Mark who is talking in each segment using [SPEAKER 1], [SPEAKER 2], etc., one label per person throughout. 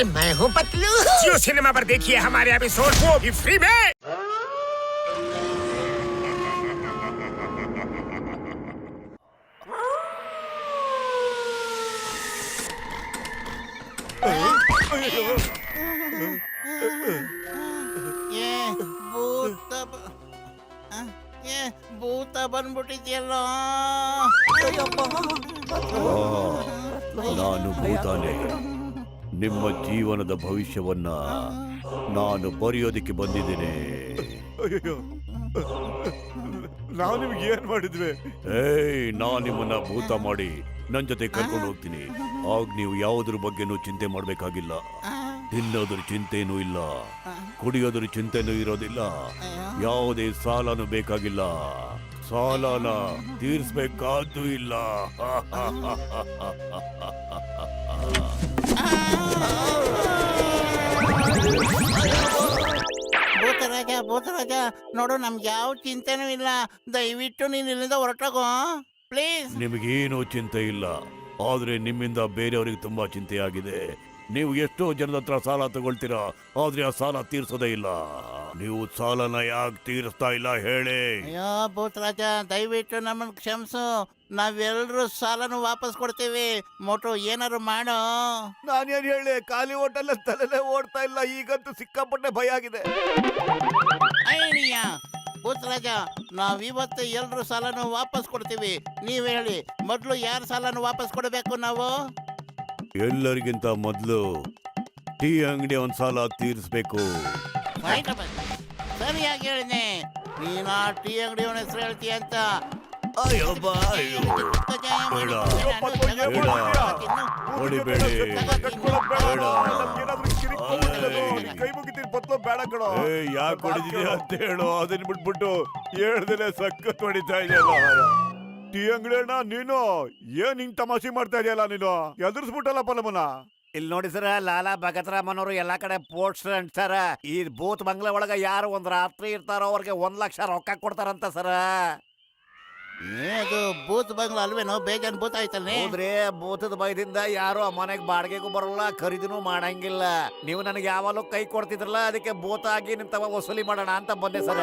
[SPEAKER 1] और मैं हूँ पतलू।
[SPEAKER 2] जियो सिनेमा पर देखिए हमारे एपिसोड, वो भी फ्री में।
[SPEAKER 3] ಭೂತ ಬಂದ್ಬಿಟ್ಟಿದ್ಯಲ್ಲೋ.
[SPEAKER 4] ನಾನು ಭೂತಾನೆ. ನಿಮ್ಮ ಜೀವನದ ಭವಿಷ್ಯವನ್ನ ನಾನು ಬರೆಯೋದಿಕ್ಕೆ ಬಂದಿದ್ದೇನೆ.
[SPEAKER 5] ನಾವು ನಿಮ್ಗೆ ಏನ್ ಮಾಡಿದ್ವಿ?
[SPEAKER 4] ನಾನು ನಿಮ್ಮನ್ನ ಭೂತ ಮಾಡಿ ನನ್ ಜೊತೆ ಕರ್ಕೊಂಡು ಹೋಗ್ತೀನಿ. ಆಗ ನೀವು ಯಾವುದ್ರ ಬಗ್ಗೆನೂ ಚಿಂತೆ ಮಾಡ್ಬೇಕಾಗಿಲ್ಲ. ತಿನ್ನೋದ್ರ ಚಿಂತೆನೂ ಇಲ್ಲ, ಕುಡಿಯೋದ್ರ ಚಿಂತೆನೂ ಇರೋದಿಲ್ಲ, ಯಾವುದೇ ಸಾಲನೂ ಬೇಕಾಗಿಲ್ಲ, ಸಾಲನ ತೀರ್ಸ್ಬೇಕಾದ್ದು ಇಲ್ಲ.
[SPEAKER 3] ಭೂತರಾಜ ನೋಡು, ನಮ್ಗೆ ಯಾವ ಚಿಂತೆನೂ ಇಲ್ಲ. ದಯವಿಟ್ಟು ನೀನ್ ಇಲ್ಲಿಂದ ಹೊರಟೋಗೋ ಪ್ಲೀಸ್.
[SPEAKER 4] ನಿಮಗೇನೂ ಚಿಂತೆ ಇಲ್ಲ, ಆದ್ರೆ ನಿಮ್ಮಿಂದ ಬೇರೆಯವ್ರಿಗೆ ತುಂಬಾ ಚಿಂತೆಯಾಗಿದೆ. ನೀವು ಎಷ್ಟೋ ಜನದ ಹತ್ರ ಸಾಲ ತಗೊಳ್ತೀರಾ, ಆದ್ರೆ ಆ ಸಾಲ ತೀರ್ಸೋದೇ ಇಲ್ಲ. ನೀವು ಸಾಲನ ಯಾಕೆ ತೀರಿಸ್ತಾ ಇಲ್ಲ ಹೇಳಿ?
[SPEAKER 3] ಅಯ್ಯೋ ಭೂತರಾಜ, ದಯವಿಟ್ಟು ನಮ್ಮನ್ನು ಕ್ಷಮಿಸು. ನಾವೆಲ್ಲರೂ ಸಾಲನು ವಾಪಸ್ ಕೊಡ್ತೀವಿ. ಮೋಟು ಏನಾರು ಮಾಡೋ.
[SPEAKER 5] ನಾನೇನ್ ಹೇಳಿ, ಖಾಲಿ ಹೋಟೆಲ್ ತಲೆನೇ ಓಡ್ತಾ ಇಲ್ಲ. ಈಗಂತೂ ಸಿಕ್ಕಾಪಟ್ಟೆ ಭಯ ಆಗಿದೆ.
[SPEAKER 3] ಅಯ್ಯ ಭೂತರಾಜ, ನಾವಿವತ್ತು ಎಲ್ರು ಸಾಲನು ವಾಪಸ್ ಕೊಡ್ತೀವಿ. ನೀವ್ ಹೇಳಿ, ಮೊದ್ಲು ಯಾರ ಸಾಲನು ವಾಪಸ್ ಕೊಡಬೇಕು ನಾವು?
[SPEAKER 4] ಎಲ್ಲರಿಗಿಂತ ಮೊದಲು ಟೀ ಅಂಗಡಿ ಒಂದ್ ಸಾಲ ತೀರಿಸ್ಬೇಕು.
[SPEAKER 3] ಸರಿಯಾಗಿ ಹೇಳಿದೆ. ನೀನ್ ಆ ಟೀ ಅಂಗಡಿ ಅವನ ಹೆಸರು ಹೇಳ್ತೀಯ ಅಂತ.
[SPEAKER 5] ಕೈ ಮುಗಿತೀನಿ ಪತ್ಲು, ಬೇಡ ಕಣೋ.
[SPEAKER 4] ಯಾಕೆ ಹೊಡಿದಿದೆ ಅಂತ ಹೇಳು. ಅದನ್ನ ಬಿಟ್ಬಿಟ್ಟು ಹೇಳ್ದೇನೆ ಸಖತ್ ಹೊಡಿತಾ ಇದೆಯಲ್ಲ.
[SPEAKER 5] ಟೀ ಅಂಗಡಿ ಅಣ್ಣ, ನೀನು ಏನ್ ಹಿಂಗ್ ತಮಾಷೆ ಮಾಡ್ತಾ ಇದೆಯಲ್ಲ ನೀನು? ಎದುರಿಸ್ಬಿಟ್ಟಲ್ಲಪ್ಪ ನಮ್ಮನ್ನ.
[SPEAKER 6] ಇಲ್ಲಿ ನೋಡಿ ಸರ, ಲಾಲಾ ಭಗತ್ರಾಮನ್ ಅವರು ಎಲ್ಲಾ ಕಡೆ ಪೋಸ್ಟರ್ ಅಂಟಾರ. ಈ ಭೂತ್ ಬಂಗ್ಲೆ ಒಳಗ ಯಾರು ಒಂದ್ ರಾತ್ರಿ ಇರ್ತಾರೋ ಅವ್ರಿಗೆ 1 ಲಕ್ಷ ರೊಕ್ಕ ಕೊಡ್ತಾರಂತ ಸರ.
[SPEAKER 3] ಅದು ಭೂತ್ ಬಂಗ್ಲ ಅಲ್ವೇನೋ? ಬೇಜಾನ್ ಭೂತ ಆಯ್ತಲ್ನೇ.
[SPEAKER 6] ಹೌದ್ರಿ, ಭೂತದ ಭಯದಿಂದ ಯಾರು ಆ ಮನೆಗ್ ಬಾಡಿಗೆಗೂ ಬರೋಲ್ಲ, ಖರೀದಿನೂ ಮಾಡಂಗಿಲ್ಲ. ನೀವು ನನಗೆ ಯಾವಾಗಲೂ ಕೈ ಕೊಡ್ತಿದ್ರಲ್ಲ, ಅದಕ್ಕೆ ಭೂತ ಆಗಿ ನಿಂತವ ವಸೂಲಿ ಮಾಡೋಣ ಅಂತ ಬಂದೆ ಸರ.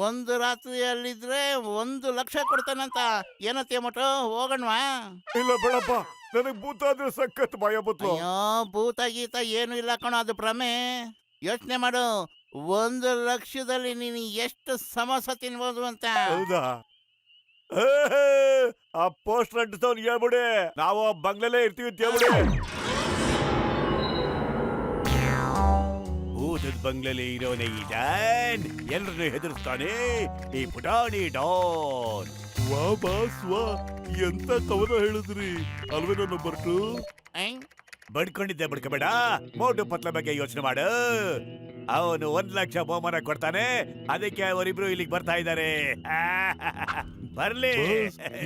[SPEAKER 3] ಒಂದು ರಾತ್ರಿಯಲ್ಲಿದ್ರೆ 1 ಲಕ್ಷ ಕೊಡ್ತಾನಂತ. ಏನತ್ತೀಯ ಮೋಟು, ಹೋಗಣ್ವಾ?
[SPEAKER 5] ಇಲ್ಲ ಬೇಡಪ್ಪ, ನನಗ್ ಭೂತ ಆದ್ರೆ ಸಖತ್ ಭಯ ಬತ್ಲು.
[SPEAKER 3] ಅಯ್ಯೋ ಭೂತ ಗೀತ ಏನು ಇಲ್ಲ ಕಣೋ, ಅದು ಭ್ರಮೆ. ಯೋಚನೆ ಮಾಡು, 1 ಲಕ್ಷದಲ್ಲಿ ನೀನು ಎಷ್ಟು ಸಮೋಸ ತಿನ್ಬೋದು ಅಂತ.
[SPEAKER 5] ಹೌದಾ? ಆ ಪೋಸ್ಟರ್ ಅಂಟಿಸೋನ್ ಹೇಳ್ಬಿಡಿ, ನಾವು ಬಂಗ್ಲೆಲ್ಲೇ ಇರ್ತೀವಿ ಅಂತ ಹೇಳ್ಬಿಡಿ.
[SPEAKER 4] ಭೂತದ ಬಂಗ್ಲೆಲಿ ಇರೋನೇ ಈ ಡಾನ್, ಎಲ್ರನ್ನೂ ಹೆದರ್ಸ್ತಾನೆ ಈ ಪುಟಾಣಿ ಡಾನ್.
[SPEAKER 5] ವಾ ಬಾಸ್ ವಾ, ಎಂತ ಕವನ ಹೇಳಿದ್ರಿ ಅಲ್ವೇ ನನ್ನ ಬರ್ಟು?
[SPEAKER 4] ಬಡ್ಕೊಂಡಿದ್ದೆ ಬಡ್ಕೋಬೇಡ, ಮೋಟು ಪತ್ಲ ಬಗ್ಗೆ ಯೋಚನೆ ಮಾಡು. ಅವನು 1 ಲಕ್ಷ ಬಹುಮಾನ ಕೊಡ್ತಾನೆ, ಅದಕ್ಕೆ ಅವರಿಬ್ರು ಇಲ್ಲಿಗೆ ಬರ್ತಾ ಇದ್ದಾರೆ. ಬರ್ಲಿ.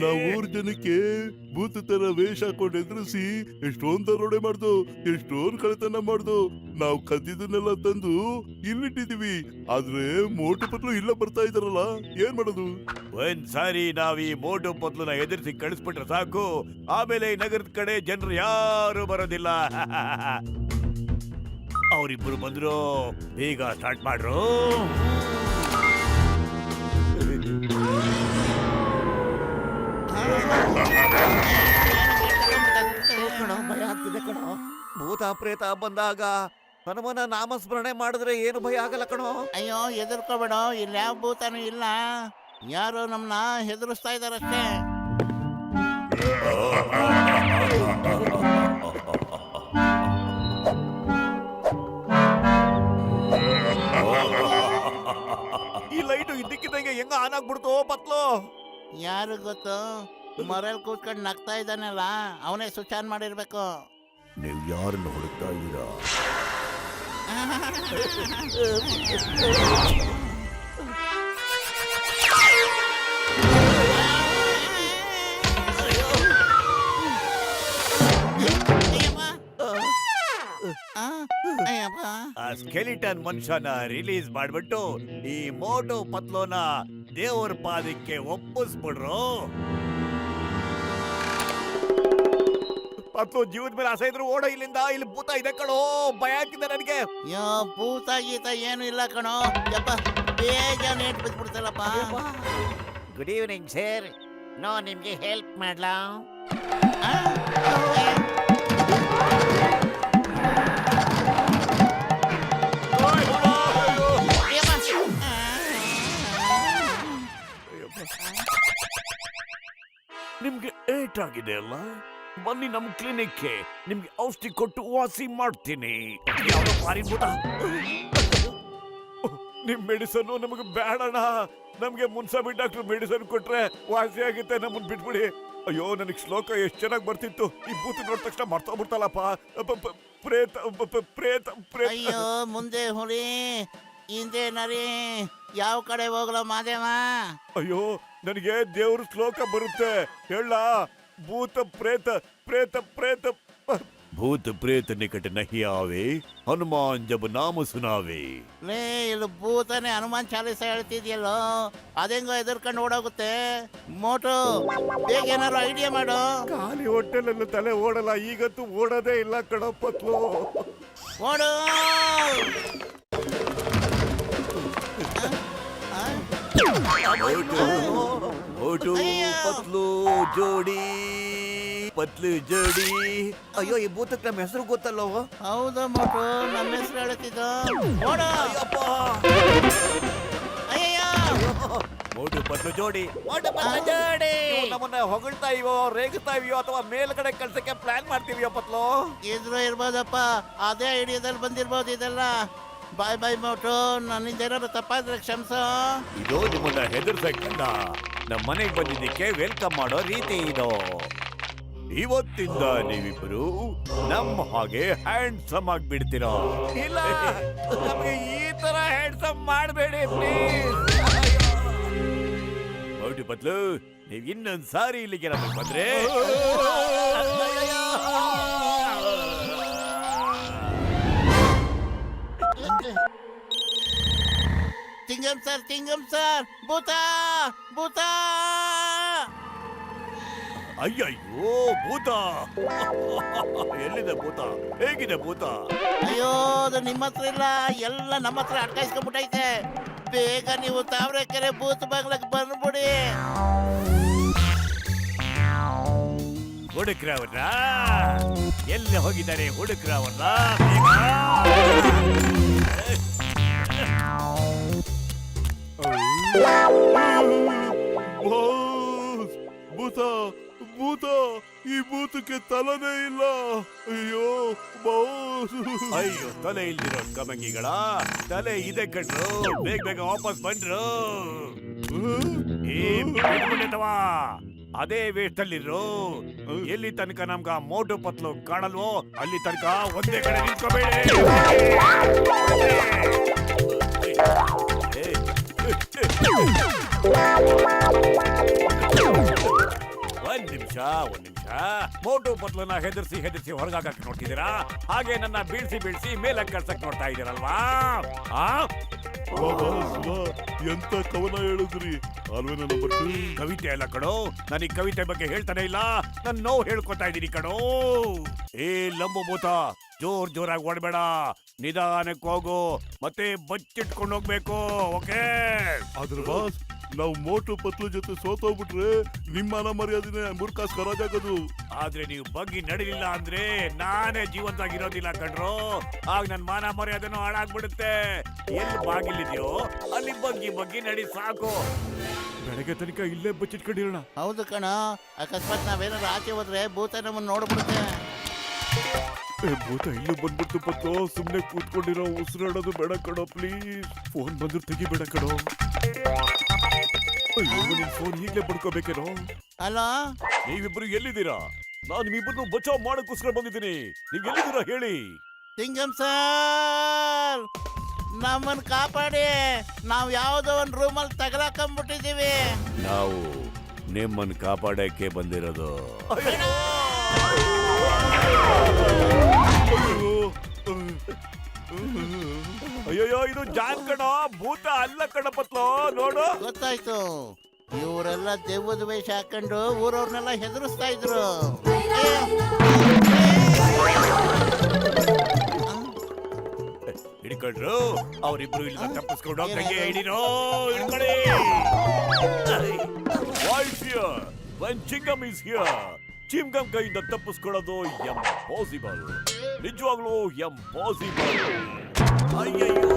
[SPEAKER 5] ನಾವು 3 ಜನಕ್ಕೆ ಭೂತ ತರ ವೇಷ ಹಾಕೊಂಡು ಎದುರಿಸಿ ಎಷ್ಟೊಂದ್ ದರೋಡೆ ಮಾಡ್ದು, ಎಷ್ಟೊಂದ್ ಕಳ್ತನ ಮಾಡ್ದು. ನಾವು ಕದ್ದಿದ್ದನ್ನೆಲ್ಲ ತಂದು ಇಲ್ಲಿಟ್ಟಿದೀವಿ. ಆದ್ರೆ ಮೋಟು ಪತ್ಲು ಇಲ್ಲ ಬರ್ತಾ ಇದಾರಲ್ಲ, ಏನ್ ಮಾಡೋದು?
[SPEAKER 4] ಒಂದ್ಸಾರಿ ನಾವ್ ಈ ಮೋಟು ಪತ್ಲುನ ಎದುರಿಸಿ ಕಳಿಸ್ಬಿಟ್ರೆ ಸಾಕು, ಆಮೇಲೆ ಈ ನಗರದ ಕಡೆ ಜನರು ಯಾರು ಬರೋದಿಲ್ಲ. ಅವರಿಬ್ಬರು ಬಂದ್ರು, ಈಗ ಸ್ಟಾರ್ಟ್ ಮಾಡ್ರು.
[SPEAKER 6] ಭಯ ಆಗ್ತಿದೆ ಕಣೋ. ಭೂತ ಪ್ರೇತ ಬಂದಾಗ ಹನುಮನ ನಾಮಸ್ಮರಣೆ ಮಾಡಿದ್ರೆ ಏನು ಭಯ ಆಗಲ್ಲ ಕಣೋ.
[SPEAKER 3] ಅಯ್ಯೋ ಹೆದರ್ಕೋಬೇಡ, ಇಲ್ಲಿ ಯಾವ ಭೂತನೂ ಇಲ್ಲ. ಯಾರು ನಮ್ನ ಹೆದರ್ಸ್ತಾ ಇದಾರಷ್ಟೇ.
[SPEAKER 5] ಈ ಲೈಟು ಇದ್ದಕ್ಕಿದ್ದಂಗೆ ಹೆಂಗ ಆನ್ ಆಗ್ಬಿಡ್ತು ಪತ್ಲು?
[SPEAKER 3] ಯಾರು ಗೊತ್ತು, ಮರಲ್ಲಿ ಕೂತ್ಕೊಂಡು ನಗ್ತಾ ಇದ್ದಾನಲ್ಲ, ಅವನೇ ಸ್ವಿಚ್ ಆನ್ ಮಾಡಿರ್ಬೇಕು.
[SPEAKER 4] ನೀವು ಯಾರನ್ನು ಹುಡುಕ್ತಾ ಇದ್ದೀರಾ? ಆ ಸ್ಕೆಲಿಟನ್ ಮನುಷ್ಯನ ರಿಲೀಸ್ ಮಾಡ್ಬಿಟ್ಟು ಈ ಮೋಟು ಪತ್ಲೋನ ದೇವ್ರ ಪಾದಕ್ಕೆ ಒಪ್ಪಿಸ್ಬಿಡ್ರು.
[SPEAKER 6] ಪತ್ಲು ಜೀವದ ಮೇಲೆ ಆಸೆ ಇದ್ರು ಓಡೋ ಇಲ್ಲಿಂದ. ಇಲ್ಲಿ ಭೂತ ಇದೆ ಕಣೋ, ಭಯ ಆಗ್ತಿದೆ ನನಗೆ.
[SPEAKER 3] ಯೋ ಭೂತ ಗೀತ ಏನು ಇಲ್ಲ ಕಣೋ. ಯಪ್ಪ ಬೇಗ ನೇಟ್ ಬಿದ್ಬಿಡ್ತಲ್ಲಪ್ಪ.
[SPEAKER 6] Good evening sir. ನೋ ನಿಮ್ಗೆ ಹೆಲ್ಪ್ ಮಾಡ್ಲಾ?
[SPEAKER 4] ನಿಮ್ಗೆ ಏಟ್ ಆಗಿದೆ ಅಲ್ಲ, ಬನ್ನಿ ನಮ್ ಕ್ಲಿನಿಕ್ಗೆ, ನಿಮ್ಗೆ ಔಷಧಿ ಕೊಟ್ಟು ವಾಸಿ ಮಾಡ್ತೀನಿ. ಯಾವ್ದೋ ಭಾರಿ ಭೂತ. ನಿಮ್ ಮೆಡಿಸನ್ ನಮಗೆ ಬೇಡಣ. ನಮ್ಗೆ ಮುನ್ಸಾಬಿ ಡಾಕ್ಟರ್ ಮೆಡಿಸನ್ ಕೊಟ್ರೆ ವಾಸಿ ಆಗುತ್ತೆ, ನಮ್ಮನ್ ಬಿಟ್ಬಿಡಿ. ಅಯ್ಯೋ ನನಗ್ ಶ್ಲೋಕ ಎಷ್ಟ್ ಚೆನ್ನಾಗಿ ಬರ್ತಿತ್ತು, ಈ ಭೂತ ನೋಡಿದ ತಕ್ಷಣ ಮರ್ತೋಗ್ಬಿಡ್ತಲ್ಲಪ್ಪ. ಪ್ರೇತ ಪ್ರೇತ ಪ್ರೇತ.
[SPEAKER 3] ಅಯ್ಯೋ ಮುಂದೆ ಹುಲಿ ಹಿಂದೆ ನರಿ, ಯಾವ ಕಡೆ ಹೋಗ್ಲೋ ಮಾದೇವ?
[SPEAKER 4] ಅಯ್ಯೋ ನನಗೆ ದೇವ್ರ ಶ್ಲೋಕ ಬರುತ್ತೆ, ಹೇಳ. ಭೂತ ಪ್ರೇತ ಪ್ರೇತ ಪ್ರೇತ ಭೂತ ಪ್ರೇತ ನಿಕಟ ನಹಿ ಆವೆ, ಹನುಮಾನ್ ಜಬ ನಾಮ ಸುನಾವೆ.
[SPEAKER 3] ಲೇ ಇಲ್ಲಿ ಭೂತನೇ ಹನುಮಾನ್ ಚಾಲೀಸ ಹೇಳ್ತಿದ್ಯಲ್ಲೋ, ಅದೆಂಗೋ ಎದುರ್ಕೊಂಡು ಓಡೋಗುತ್ತೆ. ಮೋಟು ಬೇಗ ಏನಾರು ಐಡಿಯಾ ಮಾಡು.
[SPEAKER 4] ಖಾಲಿ ಹೊಟ್ಟೆಲೆಲ್ಲ ತಲೆ ಓಡಲ್ಲ, ಈಗಂತೂ ಓಡೋದೇ ಇಲ್ಲ ಕಣೋ ಪತ್ಲು.
[SPEAKER 3] ಓಡು.
[SPEAKER 4] ಓಟು ಪತ್ಲು ಜೋಡಿ, ಪತ್ಲು ಜೋಡಿ.
[SPEAKER 6] ಅಯ್ಯೋ ಈ ಭೂತಕ್ಕೆ ನಮ್ಮ ಹೆಸರು ಗೊತ್ತಲ್ಲೋ.
[SPEAKER 3] ಹೌದು ಮೋಟು, ನಮ್ಮ ಹೆಸರು ಹೇಳ್ತಿದ್ದು. ಓಡು. ಅಯ್ಯಯ್ಯೋ.
[SPEAKER 4] ಓಟು ಪತ್ಲು ಜೋಡಿ.
[SPEAKER 6] ನೀವು ನಮ್ಮನ್ನ ಹೊಗಳ್ತಾ ಇವೋ, ರೇಗುತ್ತಾ ಇದೆಯೋ, ಅಥವಾ ಮೇಲ್ಗಡೆ ಕಳ್ಸಕ್ಕೆ ಪ್ಲಾನ್ ಮಾಡ್ತೀವಿಯೋ ಪತ್ಲು?
[SPEAKER 3] ಇದ್ರು ಇರ್ಬೋದಪ್ಪ, ಅದೇ ಐಡಿಯಾದಲ್ಲಿ ಬಂದಿರ್ಬೋದು ಇದೆಲ್ಲ. ಬಾಯ್ ಬಾಯ್ ಮೋಟು, ನನ್ನಿಂದ ಏನಾದ್ರು ತಪ್ಪಾದ್ರೆ ಕ್ಷಮಿಸೋ.
[SPEAKER 4] ಇದು ನಿಮ್ಮನ್ನ ಹೆದರ್ಸಕ್ಕಲ್ಲ, ನಮ್ಮ ಮನೆಗೆ ಬಂದಿದ್ದಕ್ಕೆ ವೆಲ್ಕಮ್ ಮಾಡೋ ರೀತಿ ಇದು. ಇವತ್ತಿಂದ ನೀವಿಬ್ರು ನಮ್ಮ ಹಾಗೆ ಹ್ಯಾಂಡ್ಸಮ್ ಆಗ್ಬಿಡ್ತೀರಾ.
[SPEAKER 6] ಇಲ್ಲ, ನಮಗೆ ಈ ತರ ಹ್ಯಾಂಡ್ಸಮ್ ಮಾಡಬೇಡಿ ಪ್ಲೀಸ್.
[SPEAKER 4] ಓಟು ಪತ್ಲು, ನೀವ್ ಇನ್ನೊಂದ್ ಸಾರಿ ಇಲ್ಲಿಗೆ ನಮಗೆ ಬಂದ್ರೆ
[SPEAKER 3] ತಿಂಗಂ ಸರ್, ಭೂತ ಭೂತ.
[SPEAKER 4] ಅಯ್ಯಯ್ಯೋ ಭೂತ. ಎಲ್ಲಿದೆ ಭೂತ? ಹೇಗಿದೆ ಭೂತ?
[SPEAKER 3] ಅಯ್ಯೋ ಅದು ನಿಮ್ಮ ಹತ್ರ ಇಲ್ಲ, ಎಲ್ಲ ನಮ್ಮ ಹತ್ರ ಅಟ್ಕಾಯಿಸ್ಕೊಂಡ್ಬಿಟ್ಟೈತೆ. ಬೇಗ ನೀವು ತಾವರೆಕೆರೆ ಭೂತ ಬಾಗ್ಲಕ್ಕೆ ಬಂದ್ಬಿಡಿ.
[SPEAKER 4] ಹುಡುಕ್ರವ್ರ ಎಲ್ಲಿ ಹೋಗಿದ್ದಾರೆ? ಹುಡುಕ್ರವ್ರ
[SPEAKER 5] ಭೂತ ಭೂತ, ಈ ಭೂತಕ್ಕೆ ತಲೆನೇ ಇಲ್ಲ. ಅಯ್ಯೋ ಬಾಸ್.
[SPEAKER 4] ಅಯ್ಯೋ ತಲೆ ಇಲ್ದಿರೋ ಕಮಂಗಿಗಳ, ತಲೆ ಇದೆ ಕಣ್ರು, ಬೇಗ ಬೇಗ ವಾಪಸ್ ಬಂದ್ರು. ಅದೇ ವೇಷದಲ್ಲಿರು. ಎಲ್ಲಿ ತನಕ ನಮ್ಗ ಮೋಟು ಪತ್ಲು ಕಾಣಲ್ವೋ ಅಲ್ಲಿ ತನಕ ಒಂದೇ ಕಡೆ ನಿಂತ್ಕೋಬೇಡಿ. ಒಂದ್ ನಿಮಿಷ ಮೋಟು ಪತ್ಲನ್ನ ಹೆದರ್ಸಿ ಹೊರಗಾಕಕ್ಕೆ ನೋಡ್ತಿದ್ದೀರಾ, ಹಾಗೆ ನನ್ನ ಬೀಳ್ಸಿ ಮೇಲೆ ಕಳ್ಸಕ್ ನೋಡ್ತಾ ಇದ್ದೀರಲ್ವಾ?
[SPEAKER 5] ಎಂತ ಕವನ ಹೇಳಿದ್ರಿ ಅಲ್ವೇನ ನಂಬರ್ 2?
[SPEAKER 4] ಕವಿತೆ ಅಲ್ಲ ಕಣೋ, ನನಗೆ ಕವಿತೆ ಬಗ್ಗೆ ಹೇಳ್ತಾನೆ ಇಲ್ಲ, ನನ್ ನೋವು ಹೇಳ್ಕೊತಾ ಇದ್ದೀನಿ ಕಣೋ. ಏ ಲಂಬಭೂತ, ಜೋರಾಗಿ ಓಡಬೇಡ, ನಿಧಾನಕ್ಕೆ ಹೋಗು, ಮತ್ತೆ ಬಚ್ಚಿಟ್ಕೊಂಡು ಹೋಗ್ಬೇಕು, ಓಕೆ?
[SPEAKER 5] ಆದ್ರ ಬಾಸ್, ನಾವು ಮೋಟು ಪತ್ಲು ಜೊತೆ ಸೋತೋಗ್ಬಿಟ್ರೆ ನಿಮ್ಮ ಮರ್ಯಾದಿನೇ ಮುರ್ಕಾಸ್ ಖರಾಜಾಗೋದು.
[SPEAKER 4] ಆದ್ರೆ ನೀವು ಬಗ್ಗಿ ನಡಿಲಿಲ್ಲ ಅಂದ್ರೆ ನಾನೇ ಜೀವಂತವಾಗಿರೋದಿಲ್ಲ ಕಣ್ರೋ. ಆಗ ನನ್ ಮಾನ ಮರ್ಯಾದೆನೂ ಹಾಳಾಗ್ಬಿಡುತ್ತೆ. ಎಲ್ಲಿ ಬಾಗಿಲಿದ್ಯೋ ಅಲ್ಲಿ ಬಗ್ಗಿ ನಡಿ ಸಾಕು. ಬೆಳಗ್ಗೆ ತನಕ ಇಲ್ಲೇ ಬಚ್ಚಿಟ್ಕೊಂಡಿರೋಣ.
[SPEAKER 3] ಹೌದು ಕಣ, ಅಕಸ್ಮಾತ್ ನಾವೇನಾದ್ರು ಆಚೆ ಹೋದ್ರೆ ಭೂತ ನಮ್ಮನ್ನ ನೋಡ್ಬಿಡುತ್ತೆ.
[SPEAKER 4] ಭೂತ ಇಲ್ಲೂ ಬಂದ್ಬಿಟ್ಟು ಪತ್ಲು, ಸುಮ್ನೆ ಕೂತ್ಕೊಂಡಿರೋ, ಉಸಿರಾಡೋದು ಬೇಡ ಕಣೋ ಪ್ಲೀಸ್. ಫೋನ್ ಬಂದ್ರು ತೆಗಿಬೇಡ ಕಣೋ. ಅಯ್ಯೋ ನಿನ್ ಫೋನ್ ಈಗ್ಲೇ ಬಡ್ಕೋಬೇಕೇನೋ.
[SPEAKER 3] ಅಲೋ,
[SPEAKER 4] ನೀವಿಬ್ರು ಎಲ್ಲಿದ್ದೀರಾ? ನಾನು ನಿಮ್ಮಿಬ್ಬರನ್ನು ಬಚಾವ್ ಮಾಡಕ್ಕೋಸ್ಕರ ಬಂದಿದ್ದೀನಿ. ನೀವ್ ಎಲ್ಲಿದ್ದೀರಾ ಹೇಳಿ?
[SPEAKER 3] ತಿಂಗಂ ಸರ್, ನಮ್ಮನ್ನ ಕಾಪಾಡಿ, ನಾವ್ ಯಾವ್ದೋ ಒಂದ್ ರೂಮಲ್ಲಿ ತಗಲಾಕೊಂಡ್ಬಿಟ್ಟಿದೀವಿ.
[SPEAKER 4] ನಾವು ನಿಮ್ಮನ್ನು ಕಾಪಾಡಕ್ಕೆ ಬಂದಿರೋದು. ಅಯ್ಯೋ ಇದು ಜಾನ್ ಕಣೋ, ಭೂತ ಅಲ್ಲ ಕಣ ಪತ್ಲು, ನೋಡು.
[SPEAKER 3] ಗೊತ್ತಾಯ್ತು, ಇವರೆಲ್ಲ ದೆವ್ವದ ವೇಷ ಹಾಕೊಂಡು ಊರವ್ರನ್ನೆಲ್ಲ ಹೆದರಿಸ್ತಾ ಇದ್ರು.
[SPEAKER 4] ಅವರಿಬ್ರು ಇಲ್ಲಿಂದ ತಪ್ಪಿಸ್ಕೊಂಡು ಹೋಗಂಗೆ ಹಿಡಿರೋ ಹಿಡ್ಕೊಳ್ಳಿ. Why fear when Chingam is here? Chingam ಕೈಯಿಂದ ತಪ್ಪಿಸ್ಕೊಳ್ಳೋದು ಎಂಪಾಸಿಬಲ್, ನಿಜವಾಗ್ಲೂ ಎಂಪಾಸಿಬಲ್. ಅಯ್ಯಯ್ಯೋ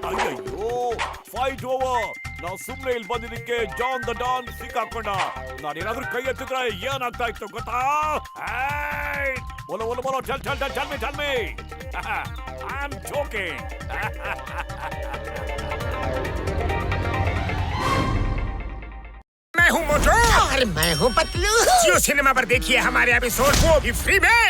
[SPEAKER 4] ಅಯ್ಯಯ್ಯೋ, ಫೈಟ್ ಓವರ್. ನಾವು ಸುಮ್ಮನೆ ಇಲ್ಲಿ ಬಂದಿದ್ದಕ್ಕೆ ಜಾನ್ ದ ಡಾನ್ ಸಿಕ್ಕಾಕೊಂಡ. ನಾನೇನಾದ್ರೂ ಕೈ ಎತ್ತಿದ್ರೆ ಏನಾಗ್ತಾ ಇತ್ತು ಗೊತ್ತಾ? बोलो बोलो बोलो, चल me. I'm joking.
[SPEAKER 2] मैं हूँ मोटू
[SPEAKER 1] और मैं हूँ पतलू।
[SPEAKER 2] जियो सिनेमा पर देखिए हमारे एपिसोड को भी फ्री में।